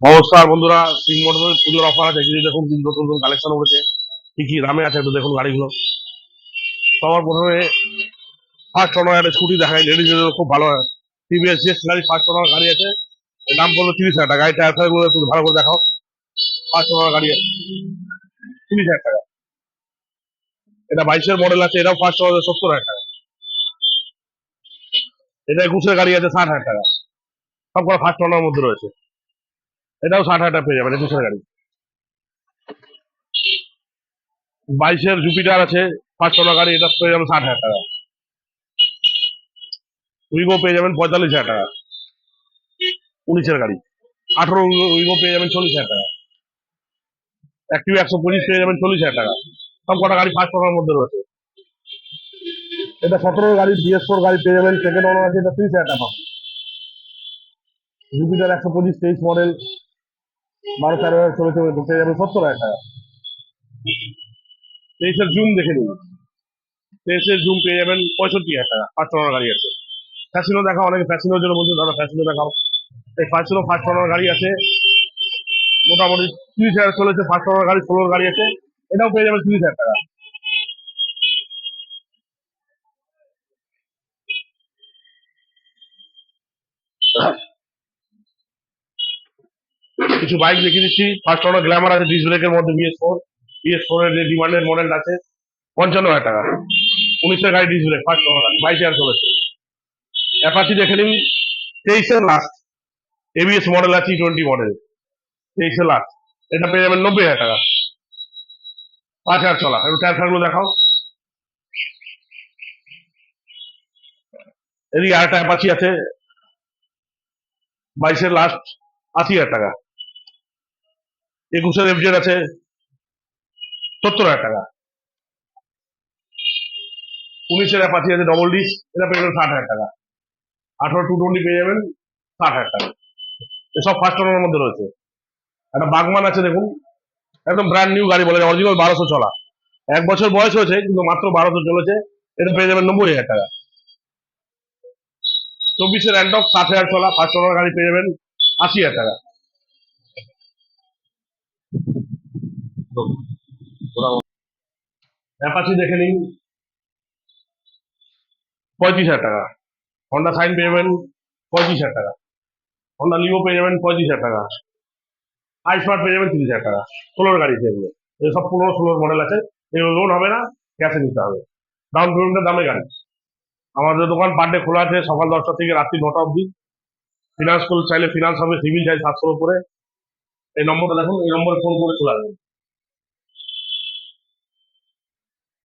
নমস্কার বন্ধুরা, সিং মোটরের পুজোর অফার আছে, কিছু দেখুন কিন্তু নতুন নতুন কালেকশন উঠেছে। কি কি দামে আছে একটু দেখুন গাড়িগুলো। সবার প্রথমে ফার্স্ট ওনার একটা স্কুটি দেখায়, লেডিজের খুব ভালো হয়। টিভিএস জিএস গাড়ি, ফার্স্ট ওনার গাড়ি আছে। এর দাম পড়বে 30,000 টাকা। গাড়ি টায়ার ফায়ার গুলো একটু ভালো করে দেখাও। ফার্স্ট ওনার গাড়ি আছে 30,000 টাকা। এটা 22-এর মডেল আছে, এটাও ফার্স্ট ওনার 70,000 টাকা। এটা 21-এর গাড়ি আছে 60,000 টাকা। সব করে ফার্স্ট ওনার মধ্যে রয়েছে। এটাও 60,000 টাকা পেয়ে যাবেন, 21-এর গাড়ি। 22-এর জুপিটার আছে ফার্স্ট ওনার গাড়ি, এটা পেয়ে যাবেন 60,000 টাকা। উইগো পেয়ে যাবেন 45,000 টাকা, 19-এর গাড়ি। 18 উইগো পেয়ে যাবেন 40,000 টাকা। অ্যাক্টিভ 125 পেয়ে যাবেন 40,000 টাকা। সব কটা গাড়ি ফার্স্ট ওনার মধ্যে রয়েছে। এটা 17-এর গাড়ি, BS4 গাড়ি পেয়ে যাবেন, সেকেন্ড ওনার আছে, এটা 30,000 টাকা পাবেন। জুপিটার 125 23 মডেল, 12-13 চলেছে, পেয়ে যাবেন 70,000 টাকা। 23-এর জুম দেখে নিন। 23-এর জুম পেয়ে যাবেন 65,000 টাকা, ফার্স্ট ওনার গাড়ি আছে। ফ্যাসিনো দেখাও, অনেকে ফ্যাসিনোর জন্য বলছে, দাদা ফ্যাসিনো দেখাও। এই ফ্যাসিনো ফার্স্ট ওনার গাড়ি আছে, মোটামুটি 30,000 চলেছে। ফার্স্ট ওনার গাড়ি 16-র গাড়ি আছে, এটাও পেয়ে যাবেন 30,000 টাকা। কিছু বাইক দেখিয়ে দিচ্ছি। ফার্স্ট ওনার গ্ল্যামার আছে, ডিস্ক ব্রেকের মধ্যে, BS4 এর যে ডিমান্ডের মডেলটা আছে, 55,000 টাকা। 19-এর গাড়ি, ডিস্ক ব্রেক, ফার্স্ট ওনার গাড়ি, 22 চলেছে। অ্যাপাচি দেখে নিন, 23-এর লাস্ট, ABS মডেল আছে, T20 মডেল, 23-এর লাস্ট। এটা পেয়ে যাবেন 90,000 টাকা। 5,000 চলা। একটু টায়ার ফায়ারগুলো দেখাও। এদিকে আরেকটা অ্যাপাচি আছে, 22-এর লাস্ট, 80,000 টাকা। 21-এর FZ আছে 70,000 টাকা। 19-এর অ্যাপাচি আছে ডবল ডিস্ক, এটা পেয়ে যাবেন 60,000 টাকা। 18 220 পেয়ে যাবেন 60,000 টাকা। এসব ফার্স্ট ওনার মধ্যে রয়েছে। একটা বাগমান আছে দেখুন, একদম ব্র্যান্ড নিউ গাড়ি, বলে অরিজিনাল, 1200 চলা। 1 বছর বয়স হয়েছে, কিন্তু মাত্র 1200 চলেছে। এটা পেয়ে যাবেন 90,000 টাকা। 24-এর অ্যান্টক, 60,000 চলা, ফার্স্ট ওনার গাড়ি, পেয়ে যাবেন 80,000 টাকা। অ্যাপাচি দেখে নিন, 35,000 টাকা। হন্ডা সাইন পেয়ে যাবেন 35,000 টাকা। হন্ডা লিভো পেয়ে যাবেন 35,000 টাকা। আইস্মার্ট পেয়ে যাবেন 30,000 টাকা। 16-র গাড়ি এগুলো, সব 15-16 মডেল আছে। এগুলো লোন হবে না, ক্যাশে নিতে হবে। ডাউন পেমেন্টের দামে গাড়ি। আমাদের দোকান পার ডে খোলা আছে, সকাল 10টা থেকে রাত্রি 9টা অবধি। ফিনান্স করলে চাইলে ফিনান্স হবে, সিভিল চাই 700-র উপরে। এই নম্বরটা দেখুন, এই নম্বরে ফোন করে চলে আসবেন।